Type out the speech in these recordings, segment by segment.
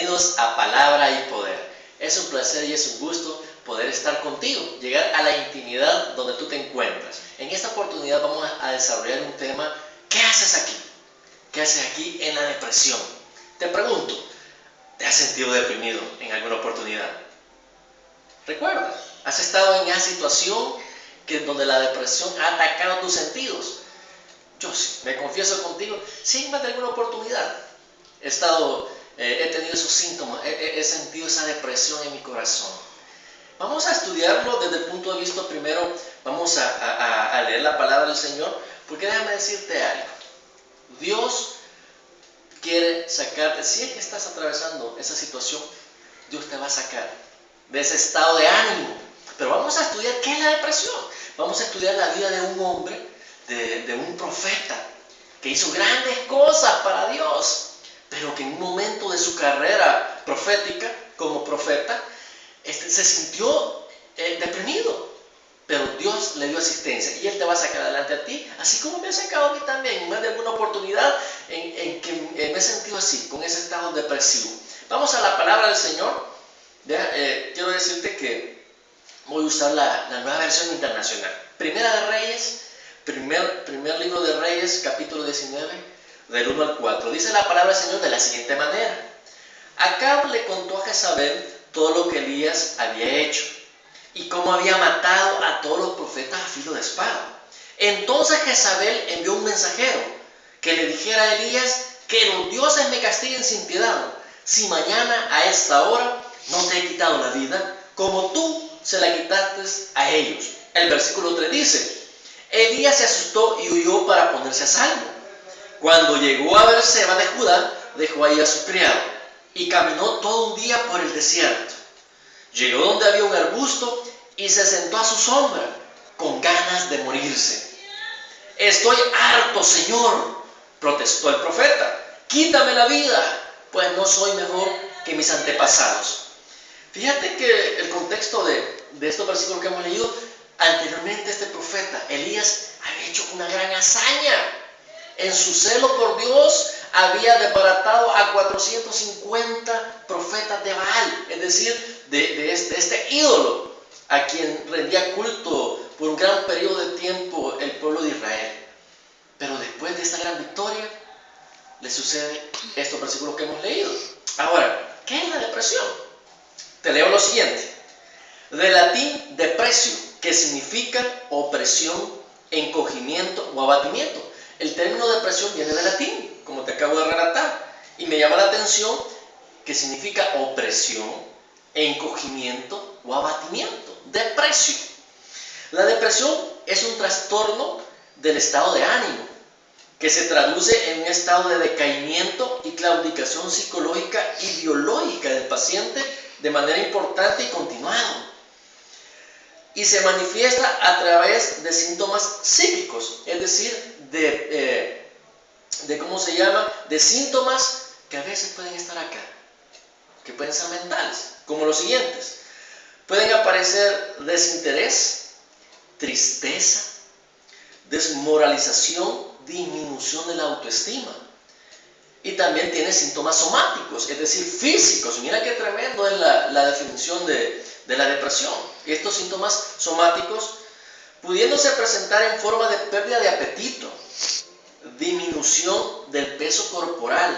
bienvenidos a Palabra y Poder. Es un placer y es un gusto poder estar contigo, llegar a la intimidad donde tú te encuentras. En esta oportunidad vamos a desarrollar un tema. ¿Qué haces aquí? ¿Qué haces aquí en la depresión? Te pregunto, ¿te has sentido deprimido en alguna oportunidad? Recuerda, ¿has estado en esa situación donde la depresión ha atacado tus sentidos? Yo sí, me confieso contigo, sí, en más de alguna oportunidad he tenido esos síntomas, he sentido esa depresión en mi corazón. Vamos a estudiarlo desde el punto de vista primero, vamos a leer la palabra del Señor, porque déjame decirte algo. Dios quiere sacarte, si es que estás atravesando esa situación, Dios te va a sacar de ese estado de ánimo. Pero vamos a estudiar qué es la depresión. Vamos a estudiar la vida de un hombre, de un profeta, que hizo grandes cosas para Dios, pero que en un momento de su carrera profética, como profeta, se sintió deprimido. Pero Dios le dio asistencia y Él te va a sacar adelante a ti, así como me ha sacado a mí también, en más de alguna oportunidad en que me he sentido así, con ese estado depresivo. Vamos a la palabra del Señor. Quiero decirte que voy a usar la nueva versión internacional. Primera de Reyes, primer libro de Reyes, capítulo 19, del 1 al 4. Dice la palabra del Señor de la siguiente manera: Acab le contó a Jezabel todo lo que Elías había hecho y cómo había matado a todos los profetas a filo de espada. Entonces Jezabel envió un mensajero que le dijera a Elías: que los dioses me castiguen sin piedad, si mañana a esta hora no te he quitado la vida, como tú se la quitaste a ellos. El versículo 3 dice: Elías se asustó y huyó para ponerse a salvo. Cuando llegó a Beerseba de Judá, dejó ahí a su criado y caminó todo un día por el desierto. Llegó donde había un arbusto y se sentó a su sombra, con ganas de morirse. Estoy harto, Señor, protestó el profeta. Quítame la vida, pues no soy mejor que mis antepasados. Fíjate que el contexto de estos versículos que hemos leído, anteriormente este profeta, Elías, había hecho una gran hazaña. En su celo por Dios, había desbaratado a 450 profetas de Baal, es decir, de este ídolo, a quien rendía culto por un gran periodo de tiempo el pueblo de Israel. Pero después de esta gran victoria, le sucede estos versículos que hemos leído. Ahora, ¿qué es la depresión? Te leo lo siguiente. De latín depressio, que significa opresión, encogimiento o abatimiento. El término depresión viene del latín, como te acabo de relatar, y me llama la atención que significa opresión, encogimiento o abatimiento. Depressio. La depresión es un trastorno del estado de ánimo, que se traduce en un estado de decaimiento y claudicación psicológica y biológica del paciente de manera importante y continuada. Y se manifiesta a través de síntomas psíquicos, es decir, de síntomas que a veces pueden estar acá, que pueden ser mentales, como los siguientes. Pueden aparecer desinterés, tristeza, desmoralización, disminución de la autoestima. Y también tiene síntomas somáticos, es decir, físicos. Mira qué tremendo es la definición de la depresión. Estos síntomas somáticos pudiéndose presentar en forma de pérdida de apetito, disminución del peso corporal,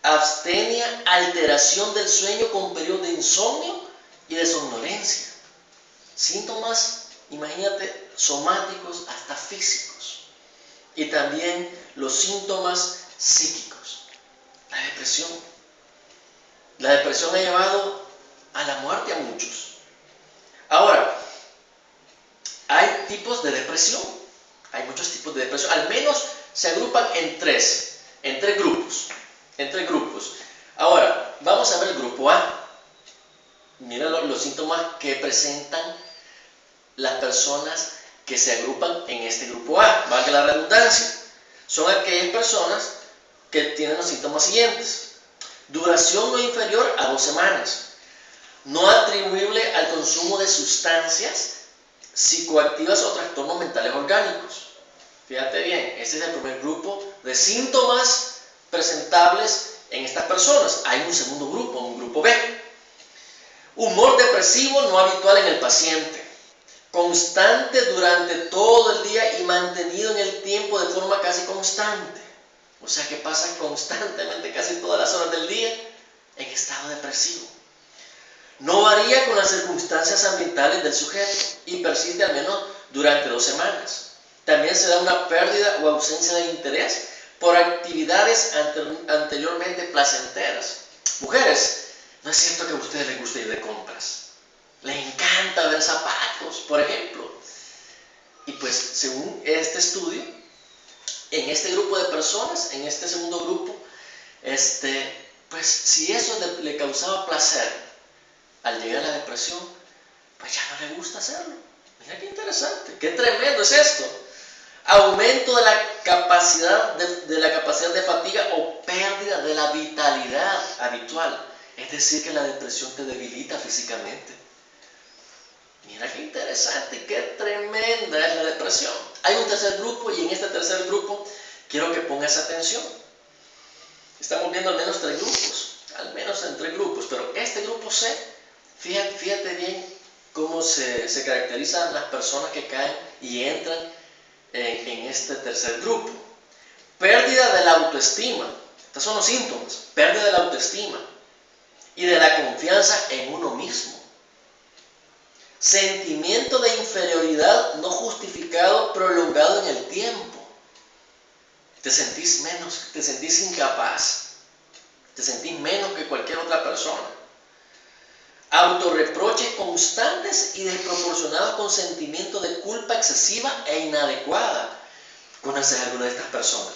abstenia, alteración del sueño con periodos de insomnio y de somnolencia. Síntomas, imagínate, somáticos hasta físicos. Y también los síntomas psíquicos. La depresión. La depresión ha llevado a la muerte a muchos. Ahora, hay tipos de depresión. Hay muchos tipos de depresión. Al menos se agrupan en tres grupos. Ahora, vamos a ver el grupo A. Mira los síntomas que presentan las personas que se agrupan en este grupo A. Valga la redundancia. Son aquellas personas que tienen los síntomas siguientes: duración no inferior a 2 semanas, no atribuible al consumo de sustancias psicoactivas o trastornos mentales orgánicos. Fíjate bien, este es el primer grupo de síntomas presentables en estas personas. Hay un segundo grupo, un grupo B. Humor depresivo no habitual en el paciente. Constante durante todo el día y mantenido en el tiempo de forma casi constante. O sea que pasa constantemente, casi todas las horas del día, en estado depresivo. No varía con las circunstancias ambientales del sujeto y persiste al menos durante 2 semanas. También se da una pérdida o ausencia de interés por actividades anteriormente placenteras. Mujeres, ¿no es cierto que a ustedes les gusta ir de compras? Les encanta ver zapatos, por ejemplo. Y pues, según este estudio, en este grupo de personas, en este segundo grupo, pues si eso le causaba placer al llegar a la depresión, pues ya no le gusta hacerlo. Mira qué interesante, qué tremendo es esto. Aumento de la capacidad de fatiga o pérdida de la vitalidad habitual. Es decir, que la depresión te debilita físicamente. Mira qué interesante y qué tremenda es la depresión. Hay un tercer grupo y en este tercer grupo quiero que pongas atención. Estamos viendo al menos 3 grupos, al menos en 3 grupos, pero este grupo C, fíjate bien cómo se caracterizan las personas que caen y entran en este tercer grupo. Pérdida de la autoestima. Estos son los síntomas. Pérdida de la autoestima y de la confianza en uno mismo. Sentimiento de inferioridad no justificado prolongado en el tiempo. Te sentís menos, te sentís incapaz, te sentís menos que cualquier otra persona. Autorreproches constantes y desproporcionados con sentimiento de culpa excesiva e inadecuada. ¿Conoces a alguna de estas personas?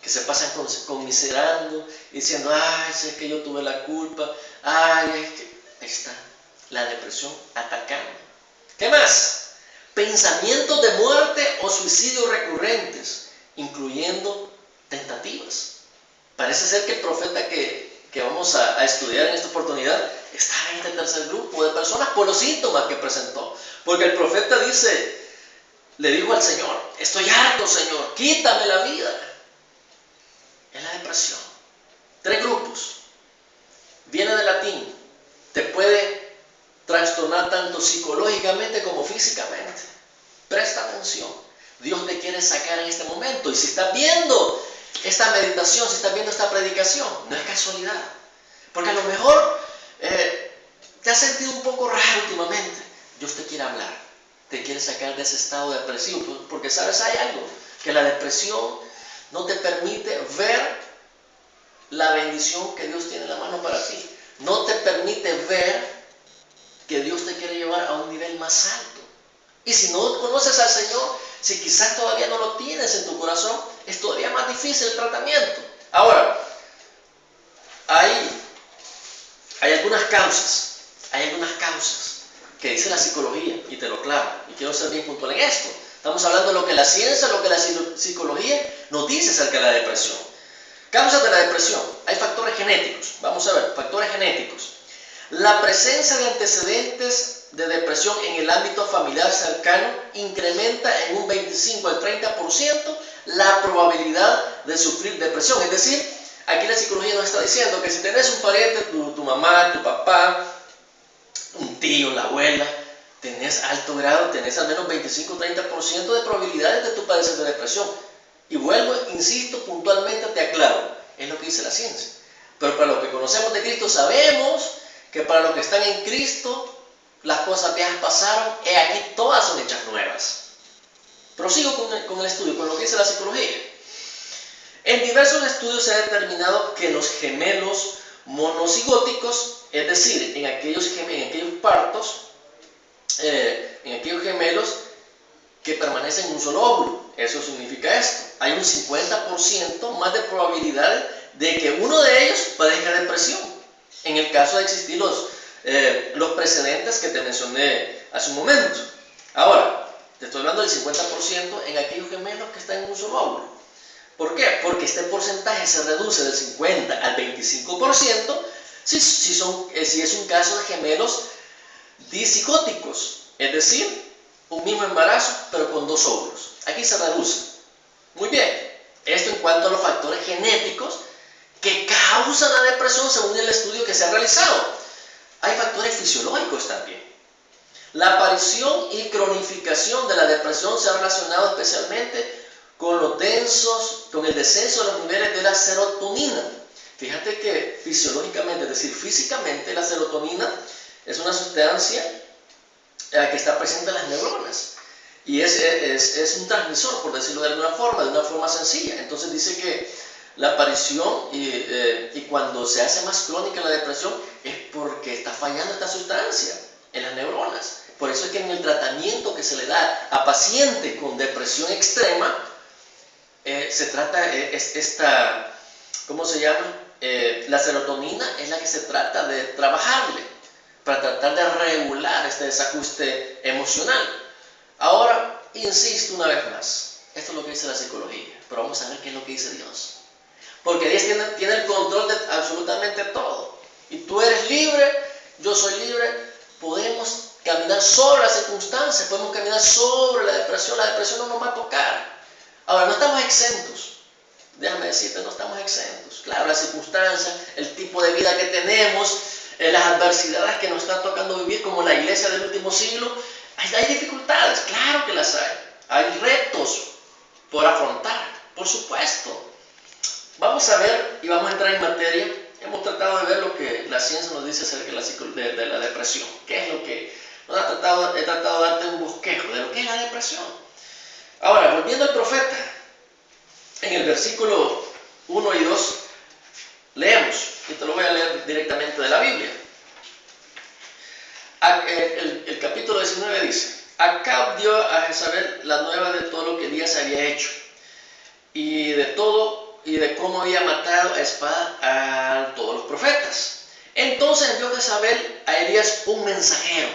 Que se pasan conmiserando, diciendo, ay, si es que yo tuve la culpa, ay, es que... Ahí está, la depresión atacando. ¿Qué más? Pensamientos de muerte o suicidio recurrentes, incluyendo tentativas. Parece ser que el profeta que vamos a estudiar en esta oportunidad está en este tercer grupo de personas por los síntomas que presentó. Porque el profeta le dijo al Señor, estoy harto, Señor, quítame la vida. Es la depresión. 3 grupos. Viene del latín. Te puede trastornar tanto psicológicamente como físicamente. Presta atención. Dios te quiere sacar en este momento. Y si estás viendo esta meditación, si estás viendo esta predicación, no es casualidad. Porque a lo mejor te has sentido un poco raro últimamente. Dios te quiere hablar. Te quiere sacar de ese estado depresivo. Porque sabes, hay algo. Que la depresión no te permite ver la bendición que Dios tiene en la mano para ti. No te permite ver que Dios te quiere llevar a un nivel más alto. Y si no conoces al Señor, si quizás todavía no lo tienes en tu corazón, es todavía más difícil el tratamiento. Ahora, hay algunas causas que dice la psicología, y te lo clavo, y quiero ser bien puntual en esto. Estamos hablando de lo que la ciencia, lo que la psicología nos dice acerca de la depresión. Causas de la depresión. Hay factores genéticos. Vamos a ver, factores genéticos. La presencia de antecedentes de depresión en el ámbito familiar cercano incrementa en un 25 al 30% la probabilidad de sufrir depresión. Es decir, aquí la psicología nos está diciendo que si tenés un pariente, tu mamá, tu papá, un tío, la abuela, tenés alto grado, tenés al menos 25-30% de probabilidades de tu padecer de depresión. Y vuelvo, insisto, puntualmente te aclaro, es lo que dice la ciencia. Pero para los que conocemos de Cristo sabemos que para los que están en Cristo, las cosas viejas pasaron, y aquí todas son hechas nuevas. Prosigo con el estudio, con lo que dice la psicología. En diversos estudios se ha determinado que los gemelos monocigóticos, es decir, en aquellos partos, en aquellos gemelos que permanecen en un solo óvulo, eso significa esto. Hay un 50% más de probabilidad de que uno de ellos padezca depresión, en el caso de existir los precedentes que te mencioné hace un momento. Ahora, te estoy hablando del 50% en aquellos gemelos que están en un solo óvulo. ¿Por qué? Porque este porcentaje se reduce del 50 al 25% si es un caso de gemelos disigóticos, es decir, un mismo embarazo pero con 2 óvulos. Aquí se reduce. Muy bien, esto en cuanto a los factores genéticos que causan la depresión según el estudio que se ha realizado. Hay factores fisiológicos también. La aparición y cronificación de la depresión se ha relacionado especialmente con el descenso de los niveles de la serotonina. Fíjate que fisiológicamente, es decir, físicamente, la serotonina es una sustancia que está presente en las neuronas. Y es un transmisor, por decirlo de una forma sencilla. Entonces dice que la aparición y cuando se hace más crónica la depresión es porque está fallando esta sustancia en las neuronas. Por eso es que en el tratamiento que se le da a pacientes con depresión extrema, se trata ¿cómo se llama? La serotonina es la que se trata de trabajarle para tratar de regular este desajuste emocional. Ahora, insisto una vez más, esto es lo que dice la psicología, pero vamos a ver qué es lo que dice Dios. Porque Dios tiene el control de absolutamente todo. Y tú eres libre, yo soy libre, podemos caminar sobre las circunstancias, podemos caminar sobre la depresión no nos va a tocar. Ahora, no estamos exentos, déjame decirte, no estamos exentos. Claro, las circunstancias, el tipo de vida que tenemos, las adversidades que nos están tocando vivir, como la iglesia del último siglo, hay dificultades, claro que las hay. Hay retos por afrontar, por supuesto. Vamos a ver y vamos a entrar en materia. Hemos tratado de ver lo que la ciencia nos dice acerca de la depresión. ¿Qué es lo que? He tratado de darte un bosquejo de lo que es la depresión. Ahora, volviendo al profeta, en el versículo 1 y 2, leemos, y te lo voy a leer directamente de la Biblia. El capítulo 19 dice: Acab dio a Jezabel la nueva de todo lo que Elías había hecho, y de cómo había matado a espada a todos los profetas. Entonces envió Jezabel a Elías un mensajero,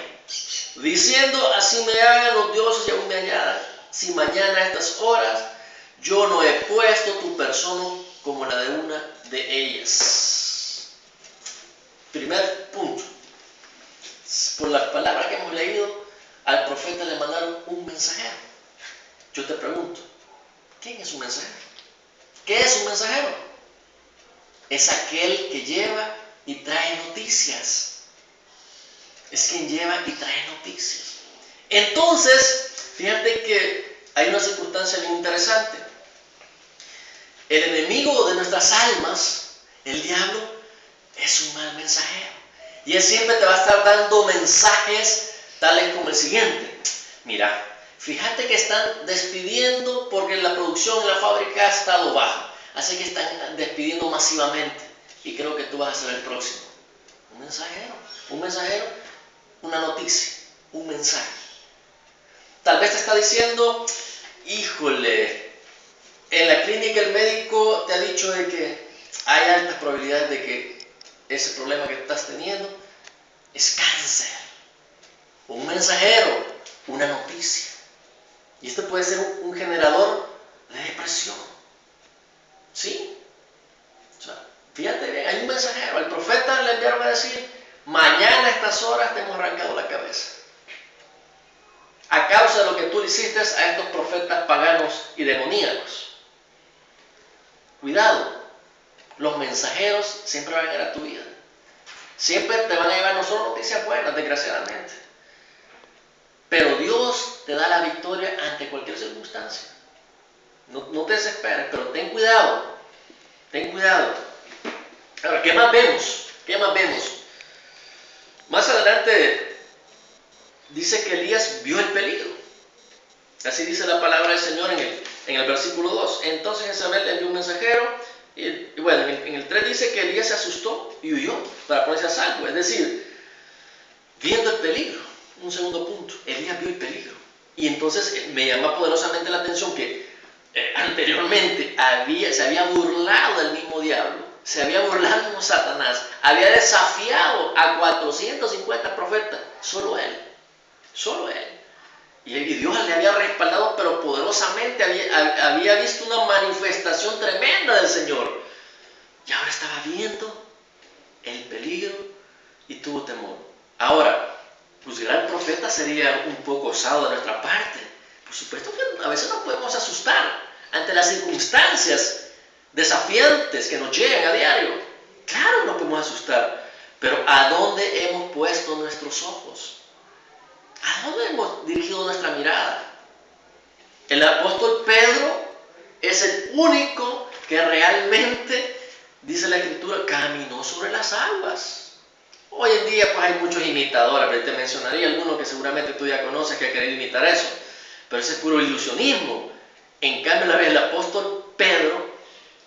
diciendo: así me hagan los dioses y aún me añadan, si mañana a estas horas yo no he puesto tu persona como la de una de ellas. Primer punto. Por la palabra que hemos leído, al profeta le mandaron un mensajero. Yo te pregunto, ¿quién es un mensajero? ¿Qué es un mensajero? Es aquel que lleva y trae noticias. Es quien lleva y trae noticias. Entonces, fíjate que hay una circunstancia bien interesante. El enemigo de nuestras almas, el diablo, es un mal mensajero. Y él siempre te va a estar dando mensajes tales como el siguiente. Mira, fíjate que están despidiendo porque la producción en la fábrica ha estado baja. Así que están despidiendo masivamente. Y creo que tú vas a ser el próximo. Un mensajero, una noticia, un mensaje. Tal vez te está diciendo: híjole, en la clínica el médico te ha dicho de que hay altas probabilidades de que ese problema que estás teniendo es cáncer. Un mensajero, una noticia. Y esto puede ser un generador de depresión. ¿Sí? O sea, fíjate bien, hay un mensajero. Al profeta le enviaron a decir: mañana a estas horas te hemos arrancado la cabeza. A causa de lo que tú le hiciste a estos profetas paganos y demoníacos. Cuidado. Los mensajeros siempre van a llegar a tu vida. Siempre te van a llevar no solo noticias buenas, desgraciadamente. Pero Dios te da la victoria ante cualquier circunstancia. No te desesperes, pero ten cuidado. Ten cuidado. Ahora, ¿qué más vemos? Más adelante dice que Elías vio el peligro. Así dice la palabra del Señor en el versículo 2. Entonces Jezabel le envió un mensajero. Y bueno, en el 3 dice que Elías se asustó y huyó para ponerse a salvo. Es decir, viendo el peligro. Un segundo punto, Elías vio el peligro. Y entonces me llama poderosamente la atención que anteriormente se había burlado del mismo diablo, se había burlado del mismo Satanás, había desafiado a 450 profetas, solo él. Y Dios le había respaldado, pero poderosamente había visto una manifestación tremenda del Señor. Y ahora estaba viendo el peligro y tuvo temor. Ahora, juzgar al profeta sería un poco osado de nuestra parte. Por supuesto que a veces nos podemos asustar ante las circunstancias desafiantes que nos llegan a diario. Claro, nos podemos asustar, pero ¿a dónde hemos puesto nuestros ojos? ¿A dónde hemos dirigido nuestra mirada? El apóstol Pedro es el único que realmente, dice la Escritura, caminó sobre las aguas. Hoy en día pues hay muchos imitadores, pero te mencionaría alguno que seguramente tú ya conoces que ha querido imitar eso, pero ese es puro ilusionismo. En cambio, el apóstol Pedro,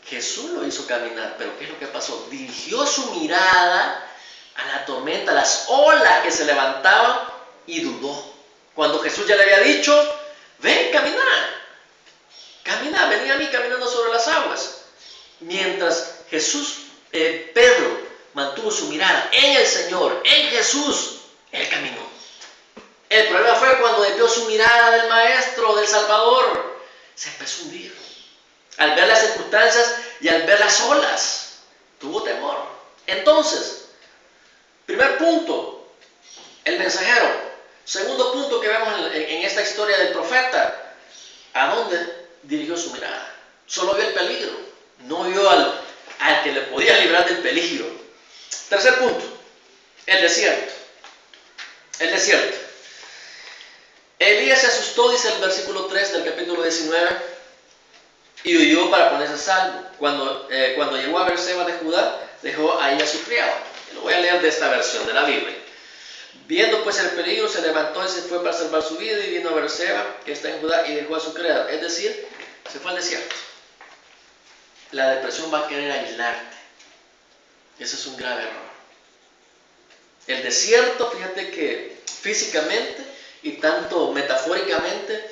Jesús lo hizo caminar, pero ¿qué es lo que pasó? Dirigió su mirada a la tormenta, a las olas que se levantaban y dudó. Cuando Jesús ya le había dicho, ven, camina, vení a mí caminando sobre las aguas. Mientras Pedro mantuvo su mirada en el Señor, en Jesús, él caminó. El problema fue cuando desvió su mirada del Maestro, del Salvador, se empezó a hundir. Al ver las circunstancias y al ver las olas, tuvo temor. Entonces, primer punto, el mensajero. Segundo punto que vemos en esta historia del profeta, ¿a dónde dirigió su mirada? Solo vio el peligro, no vio al que le podía librar del peligro. Tercer punto, el desierto. El desierto. Elías se asustó, dice el versículo 3 del capítulo 19, y huyó para ponerse a salvo. Cuando llegó a Beerseba de Judá, dejó ahí a su criado. Lo voy a leer de esta versión de la Biblia. Viendo pues el peligro, se levantó y se fue para salvar su vida, y vino a Beerseba, que está en Judá, y dejó a su criado. Es decir, se fue al desierto. La depresión va a querer aislarte. Ese es un grave error. El desierto, fíjate que físicamente y tanto metafóricamente,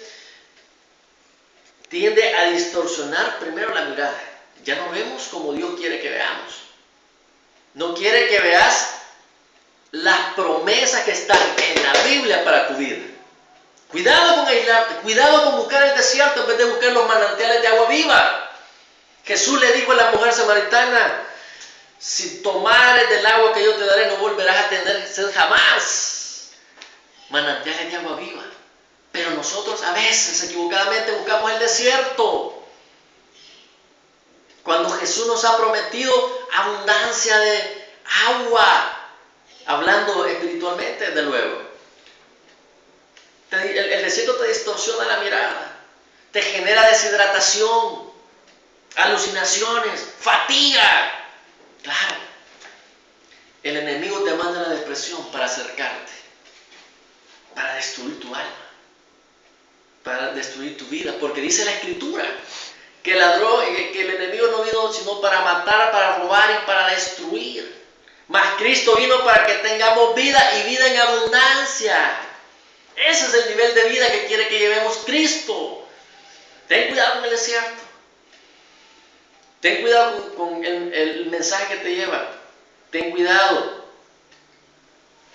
tiende a distorsionar primero la mirada. Ya no vemos como Dios quiere que veamos. No quiere que veas las promesas que están en la Biblia para tu vida. Cuidado con aislarte, cuidado con buscar el desierto en vez de buscar los manantiales de agua viva. Jesús le dijo a la mujer samaritana, si tomares del agua que yo te daré, no volverás a tener sed jamás. Manantiales de agua viva. Pero nosotros a veces equivocadamente buscamos el desierto. Cuando Jesús nos ha prometido abundancia de agua, hablando espiritualmente, desde luego. El desierto te distorsiona la mirada, te genera deshidratación, alucinaciones, fatiga. Claro, el enemigo te manda la depresión para acercarte, para destruir tu alma, para destruir tu vida, porque dice la Escritura que el enemigo no vino sino para matar, para robar y para destruir. Mas Cristo vino para que tengamos vida y vida en abundancia. Ese es el nivel de vida que quiere que llevemos Cristo. Ten cuidado con el desierto. Ten cuidado con el mensaje que te lleva. Ten cuidado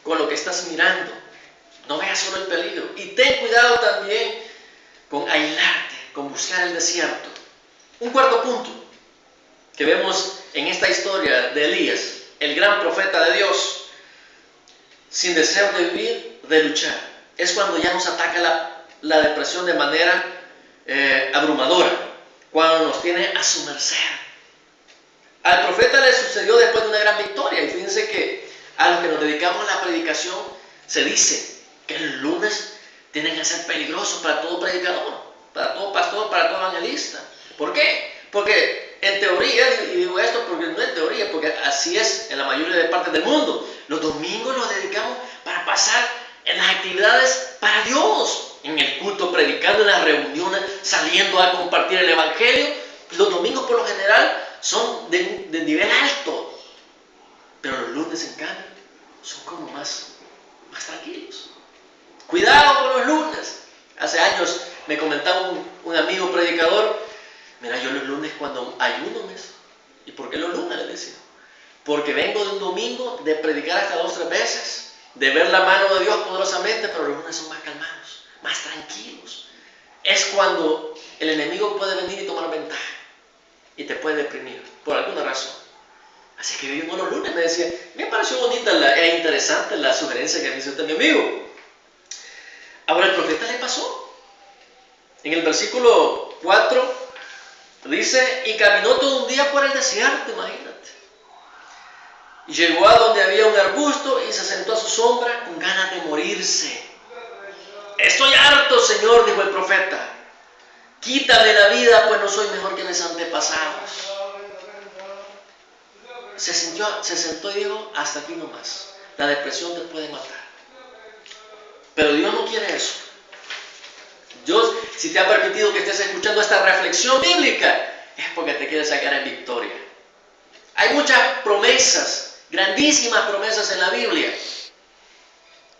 con lo que estás mirando. No veas solo el peligro. Y ten cuidado también con aislarte, con buscar el desierto. Un cuarto punto que vemos en esta historia de Elías, el gran profeta de Dios, sin deseo de vivir, de luchar. Es cuando ya nos ataca la depresión de manera abrumadora, cuando nos tiene a su merced. Al profeta le sucedió después de una gran victoria, y fíjense que a los que nos dedicamos a la predicación se dice que los lunes tienen que ser peligrosos para todo predicador, para todo pastor, para todo evangelista. ¿Por qué? Porque en teoría, y digo esto porque no es teoría, porque así es en la mayoría de partes del mundo, los domingos los dedicamos para pasar en las actividades para Dios, en el culto, predicando, en las reuniones, saliendo a compartir el evangelio. Los domingos por lo general son de nivel alto, pero los lunes en cambio son como más tranquilos. Cuidado con los lunes. Hace años me comentaba un amigo predicador, mira, yo los lunes cuando ayuno, ¿y por qué los lunes? Le decía, porque vengo de un domingo de predicar hasta 2 o 3 veces, de ver la mano de Dios poderosamente, pero los lunes son más calmados, más tranquilos. Es cuando el enemigo puede venir y tomar ventaja y te puede deprimir por alguna razón. Así que yo los lunes me decía, me pareció bonita e interesante la sugerencia que me hizo mi amigo. Ahora el profeta le pasó. En el versículo 4 Dice, y caminó todo un día por el desierto, imagínate. Y llegó a donde había un arbusto y se sentó a su sombra con ganas de morirse. Estoy harto, Señor, dijo el profeta. Quítame la vida, pues no soy mejor que mis antepasados. Se sentó y dijo, hasta aquí nomás. La depresión te puede matar. Pero Dios no quiere eso. Dios, si te ha permitido que estés escuchando esta reflexión bíblica, es porque te quiere sacar en victoria. Hay muchas promesas, grandísimas promesas en la Biblia,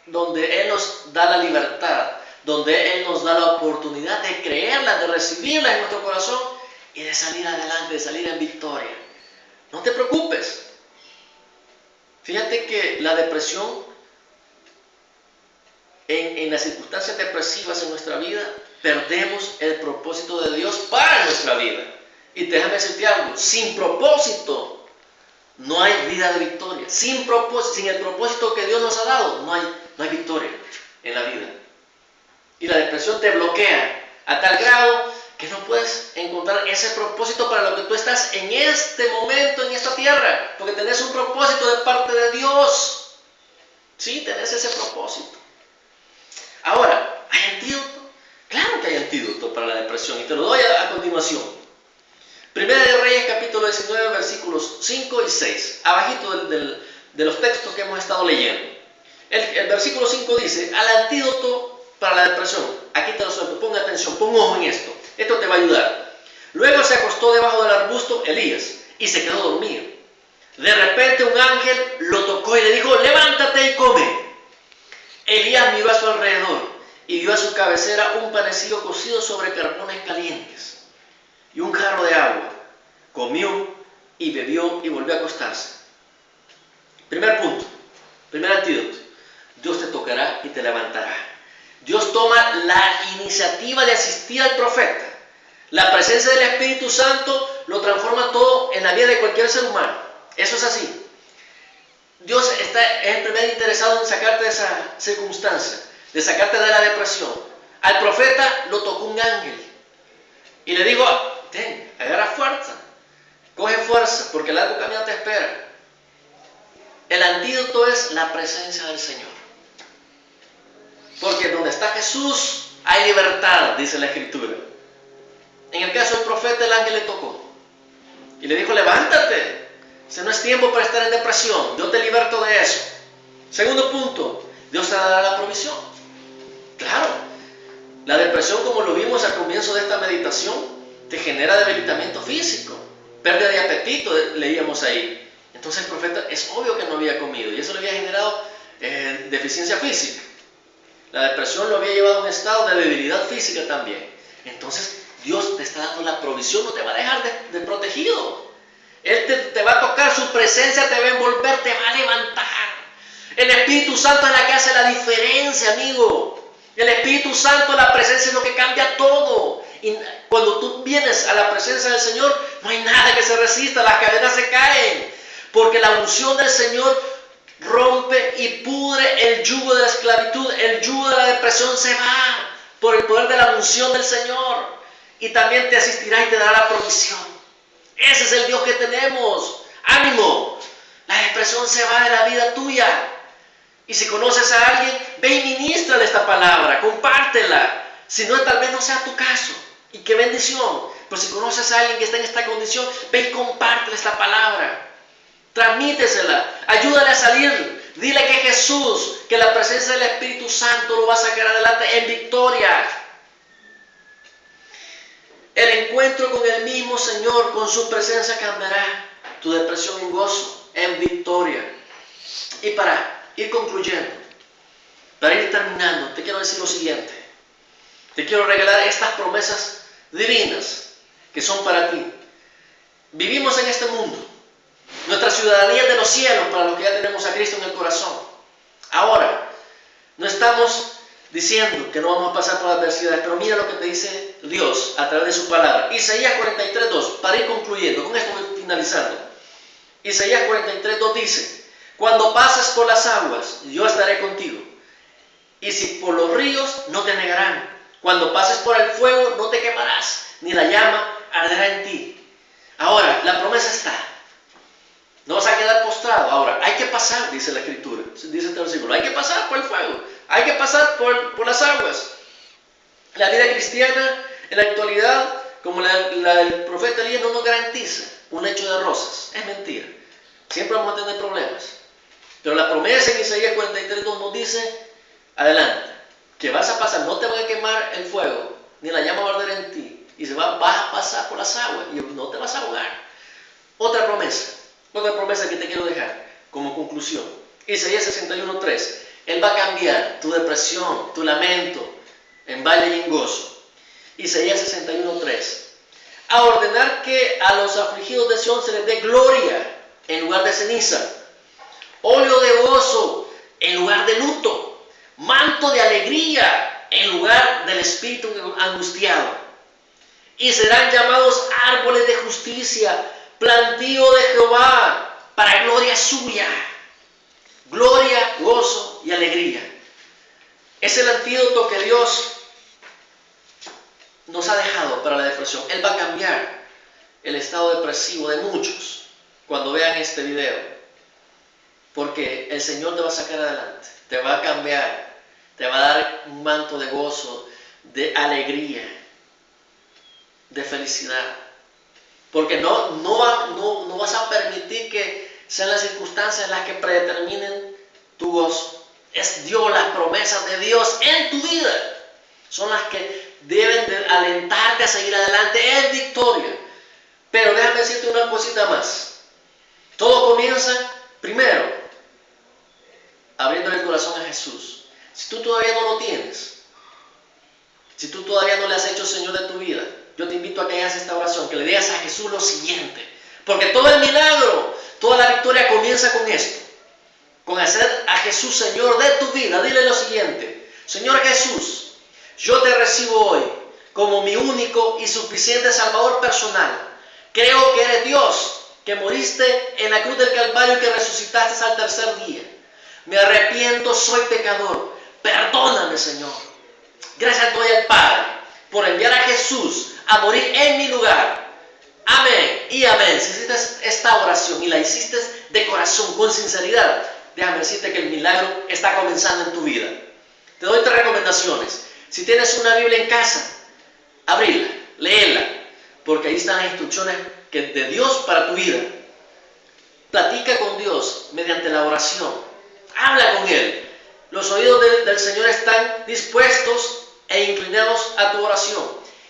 donde Él nos da la libertad, donde Él nos da la oportunidad de creerlas, de recibirlas en nuestro corazón y de salir adelante, de salir en victoria. No te preocupes. Fíjate que la depresión, en las circunstancias depresivas en nuestra vida, perdemos el propósito de Dios para nuestra vida. Y déjame decirte algo, sin propósito no hay vida de victoria. Sin el propósito que Dios nos ha dado, no hay victoria en la vida. Y la depresión te bloquea a tal grado que no puedes encontrar ese propósito para lo que tú estás en este momento, en esta tierra. Porque tenés un propósito de parte de Dios. Sí, tenés ese propósito. Ahora, ¿hay antídoto? Claro que hay antídoto para la depresión y te lo doy a continuación. Primera de Reyes, capítulo 19, versículos 5 y 6. Abajito de los textos que hemos estado leyendo. El versículo 5 dice, al antídoto para la depresión. Aquí te lo suelto, ponga atención, pon ojo en esto. Esto te va a ayudar. Luego se acostó debajo del arbusto Elías y se quedó dormido. De repente un ángel lo tocó y le dijo, levántate y come. Elías miró a su alrededor y vio a su cabecera un panecillo cocido sobre carbones calientes y un jarro de agua. Comió y bebió y volvió a acostarse. Primer punto, primer antídoto. Dios te tocará y te levantará. Dios toma la iniciativa de asistir al profeta. La presencia del Espíritu Santo lo transforma todo en la vida de cualquier ser humano. Eso es así. Dios es el primer interesado en sacarte de esa circunstancia, de sacarte de la depresión. Al profeta lo tocó un ángel y le dijo, ten, agarra fuerza, coge fuerza, porque el largo camino te espera. El antídoto es la presencia del Señor. Porque donde está Jesús hay libertad, dice la Escritura. En el caso del profeta, el ángel le tocó y le dijo, levántate. Ese no es tiempo para estar en depresión. Yo te liberto de eso. Segundo punto, Dios te dará la provisión. Claro, la depresión, como lo vimos al comienzo de esta meditación, te genera debilitamiento físico, pérdida de apetito, leíamos ahí. Entonces el profeta es obvio que no había comido y eso le había generado deficiencia física. La depresión lo había llevado a un estado de debilidad física también. Entonces Dios te está dando la provisión, no te va a dejar de protegido. Él te va a tocar, su presencia te va a envolver, te va a levantar. El Espíritu Santo es la que hace la diferencia, amigo. El Espíritu Santo, la presencia es lo que cambia todo. Y cuando tú vienes a la presencia del Señor, no hay nada que se resista, las cadenas se caen. Porque la unción del Señor rompe y pudre el yugo de la esclavitud, el yugo de la depresión se va por el poder de la unción del Señor. Y también te asistirá y te dará la provisión. Ese es el Dios que tenemos. ¡Ánimo! La depresión se va de la vida tuya. Y si conoces a alguien, ve y ministrale esta palabra, compártela. Si no, tal vez no sea tu caso. Y qué bendición. Pero si conoces a alguien que está en esta condición, ve y compártele esta palabra. Transmítesela. Ayúdale a salir. Dile que Jesús, que la presencia del Espíritu Santo lo va a sacar adelante en victoria. El encuentro con el mismo Señor, con su presencia, cambiará tu depresión en gozo, en victoria. Y para ir concluyendo, para ir terminando, te quiero decir lo siguiente. Te quiero regalar estas promesas divinas que son para ti. Vivimos en este mundo. Nuestra ciudadanía es de los cielos para los que ya tenemos a Cristo en el corazón. Ahora, no estamos diciendo que no vamos a pasar por adversidades, pero mira lo que te dice Dios a través de su palabra. Isaías 43:2, para ir concluyendo, con esto voy finalizando. Isaías 43:2 dice, cuando pases por las aguas, yo estaré contigo. Y si por los ríos, no te negarán. Cuando pases por el fuego, no te quemarás, ni la llama arderá en ti. Ahora, la promesa está. No vas a quedar postrado. Ahora, hay que pasar, dice la Escritura, dice este versículo, hay que pasar por el fuego, hay que pasar por las aguas. La vida cristiana en la actualidad, como la del profeta Elías, no nos garantiza un lecho de rosas. Es mentira. Siempre vamos a tener problemas. Pero la promesa en Isaías 43:2 nos dice, adelante, que vas a pasar, no te va a quemar el fuego, ni la llama va a arder en ti, y vas a pasar por las aguas, y no te vas a ahogar. Otra promesa que te quiero dejar como conclusión. Isaías 61:3, Él va a cambiar tu depresión, tu lamento, en baile y en gozo. Isaías 61:3, a ordenar que a los afligidos de Sión se les dé gloria en lugar de ceniza, óleo de gozo en lugar de luto, manto de alegría en lugar del espíritu angustiado. Y serán llamados árboles de justicia, plantío de Jehová, para gloria suya. Gloria, gozo y alegría. Es el antídoto que Dios nos ha dejado para la depresión. Él va a cambiar el estado depresivo de muchos cuando vean este video, porque el Señor te va a sacar adelante, te va a cambiar, te va a dar un manto de gozo, de alegría, de felicidad, porque no vas a permitir que sean las circunstancias las que predeterminen tu gozo. Es Dios, las promesas de Dios en tu vida son las que deben de alentarte a seguir adelante en victoria. Pero déjame decirte una cosita más. Todo comienza primero abriendo el corazón a Jesús. Si tú todavía no lo tienes, si tú todavía no le has hecho Señor de tu vida, yo te invito a que hagas esta oración, que le digas a Jesús lo siguiente, porque todo el milagro, toda la victoria comienza con esto, con hacer a Jesús Señor de tu vida. Dile lo siguiente: Señor Jesús, yo te recibo hoy como mi único y suficiente Salvador personal. Creo que eres Dios, que moriste en la cruz del Calvario y que resucitaste al tercer día. Me arrepiento, soy pecador. Perdóname, Señor. Gracias doy al Padre por enviar a Jesús a morir en mi lugar. Amén y amén. Si hiciste esta oración y la hiciste de corazón, con sinceridad, déjame decirte que el milagro está comenzando en tu vida. Te doy 3 recomendaciones. Si tienes una Biblia en casa, abrila, léela, porque ahí están las instrucciones de Dios para tu vida. Platica con Dios mediante la oración. Habla con Él. Los oídos del Señor están dispuestos e inclinados a tu oración.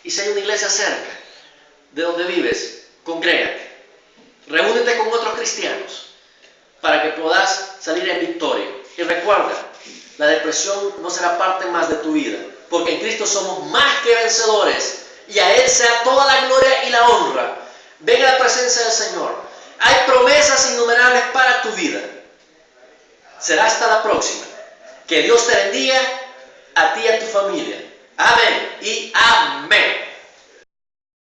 Y si hay una iglesia cerca de donde vives, congrégate. Reúnete con otros cristianos para que puedas salir en victoria. Y recuerda, la depresión no será parte más de tu vida, porque en Cristo somos más que vencedores, y a Él sea toda la gloria y la honra. Ven a la presencia del Señor. Hay promesas innumerables para tu vida. Será hasta la próxima. Que Dios te bendiga a ti y a tu familia. Amén y amén.